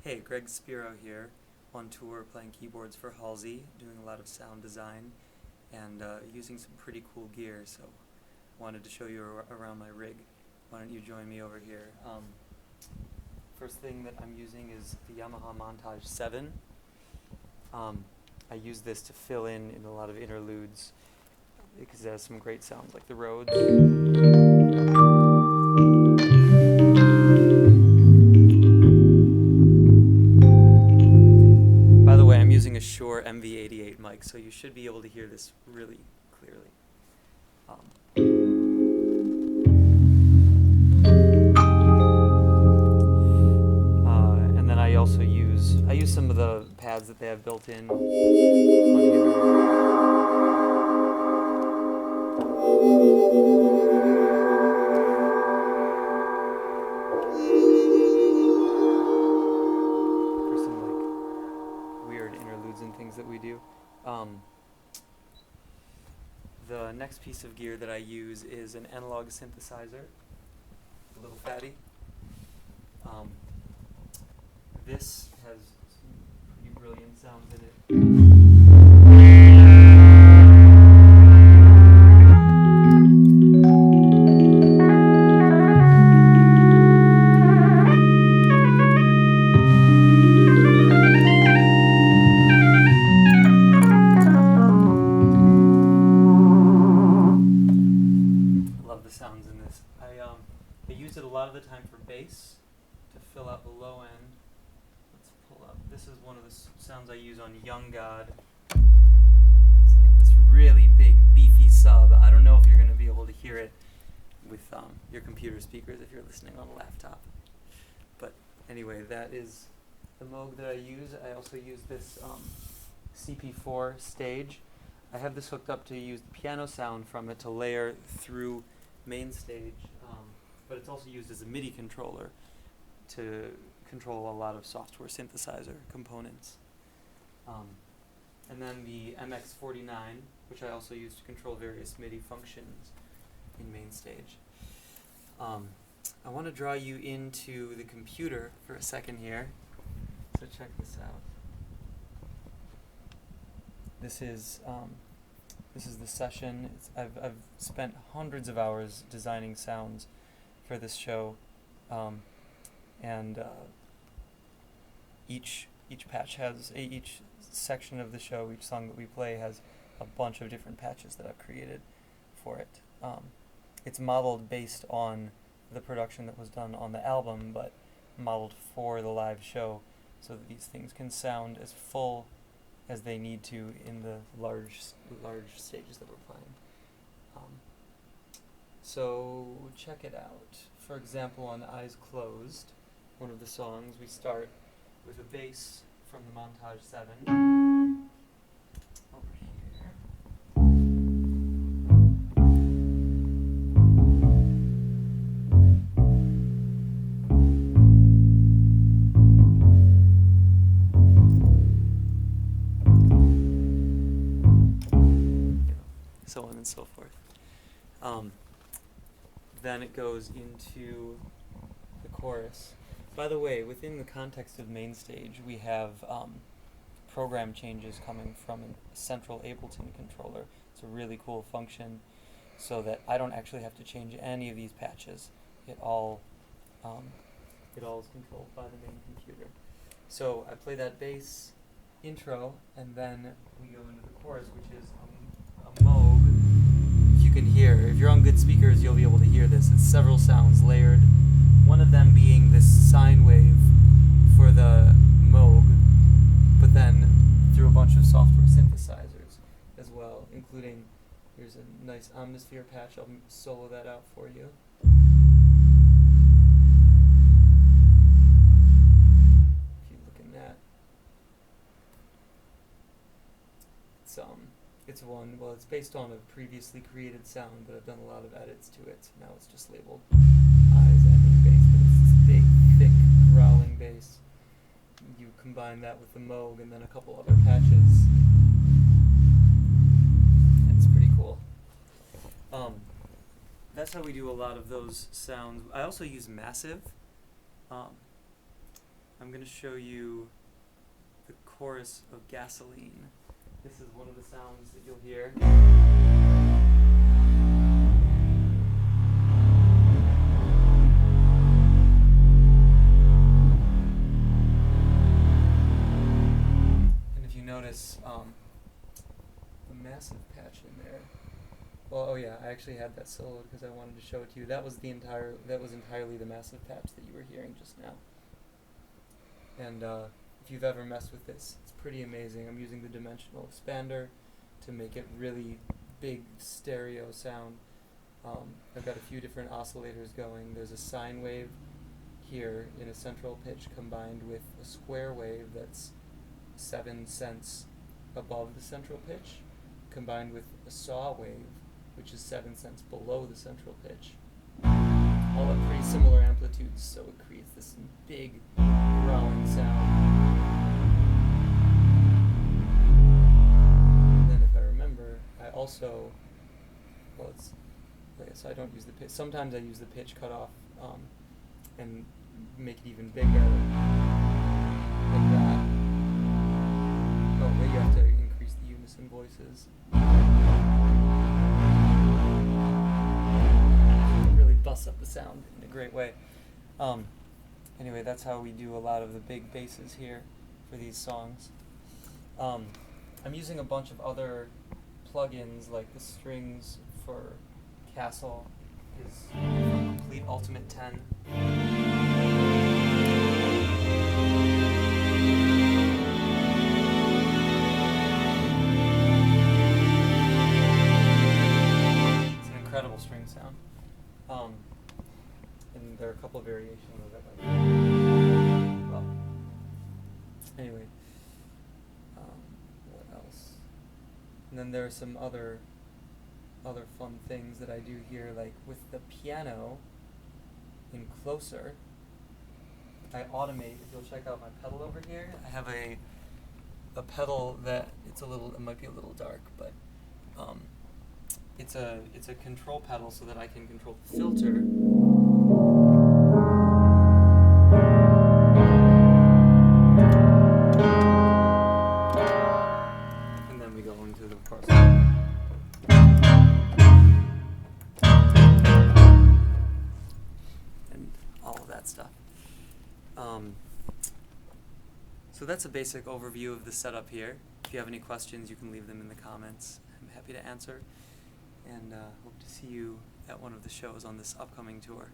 Hey, Greg Spero here, on tour playing keyboards for Halsey, doing a lot of sound design, and using some pretty cool gear, so wanted to show you around my rig. Why don't you join me over here? First thing that I'm using is the Yamaha Montage 7. I use this to fill in a lot of interludes, because it has some great sounds like the Rhodes. By the way, I'm using a Shure MV88 mic, so you should be able to hear this really clearly. And then I also use some of the pads that they have built in on here. For some like weird interludes and things that we do. The next piece of gear that I use is an analog synthesizer, a little fatty. This has some pretty brilliant sounds in it. I love the sounds in this. I use it a lot of the time for bass to fill out the low end. Let's pull up. This is one of the sounds I use on Young God. It's like this really big, beefy sub. I don't know if you're going to be able to hear it with your computer speakers if you're listening on a laptop. But anyway, that is the Moog that I use. I also use this CP4 stage. I have this hooked up to use the piano sound from it to layer through main stage, but it's also used as a MIDI controller to control a lot of software synthesizer components. And then the MX49, which I also use to control various MIDI functions in main stage. I want to draw you into the computer for a second here, so check this out. This is the session. I've spent hundreds of hours designing sounds for this show, and each patch has each section of the show, each song that we play has a bunch of different patches that I've created for it. It's modeled based on the production that was done on the album, but modeled for the live show, so that these things can sound as full as they need to in the large stages that we're playing. So check it out. For example, on Eyes Closed, one of the songs, we start with a bass from the Montage 7. Over here. So on and so forth. Then it goes into the chorus. By the way, within the context of main stage, we have program changes coming from a central Ableton controller. It's a really cool function, so that I don't actually have to change any of these patches. It all is controlled by the main computer. So I play that bass intro, and then we go into the chorus, which is a Moog. If you can hear, if you're on good speakers, you'll be able to hear this. It's several sounds layered. One of them being this sine wave for the Moog, but then through a bunch of software synthesizers as well, including, here's a nice Omnisphere patch. I'll solo that out for you. If you look in that, it's based on a previously created sound, but I've done a lot of edits to it, so now it's just labeled Eyes Ending Bass, but it's this big, thick, growling bass. You combine that with the Moog and then a couple other patches, and it's pretty cool. That's how we do a lot of those sounds. I also use Massive. I'm going to show you the chorus of Gasoline. This is one of the sounds that you'll hear. And if you notice the massive patch in there. Well, oh yeah, I actually had that soloed because I wanted to show it to you. That was entirely the massive patch that you were hearing just now. And if you've ever messed with this, it's pretty amazing. I'm using the dimensional expander to make it really big stereo sound. I've got a few different oscillators going. There's a sine wave here in a central pitch combined with a square wave that's 7 cents above the central pitch, combined with a saw wave, which is 7 cents below the central pitch. All at pretty similar amplitudes, so it creates this big growling sound. And then if I remember, I also, so I don't use the pitch. Sometimes I use the pitch cutoff and make it even bigger, like that. Oh, but you have to increase the unison voices. Bust up the sound in a great way. Anyway, that's how we do a lot of the big basses here for these songs. I'm using a bunch of other plugins, like the strings for Castle is Complete Ultimate 10. It's an incredible string sound. And there are a couple of variations of it. Well, anyway, what else? And then there are some other fun things that I do here, like with the piano in Closer, I automate. If you'll check out my pedal over here, I have a pedal that it might be a little dark, but it's a control pedal so that I can control the filter. And then we go into the chorus. And all of that stuff. So that's a basic overview of the setup here. If you have any questions, you can leave them in the comments. I'm happy to answer. And hope to see you at one of the shows on this upcoming tour.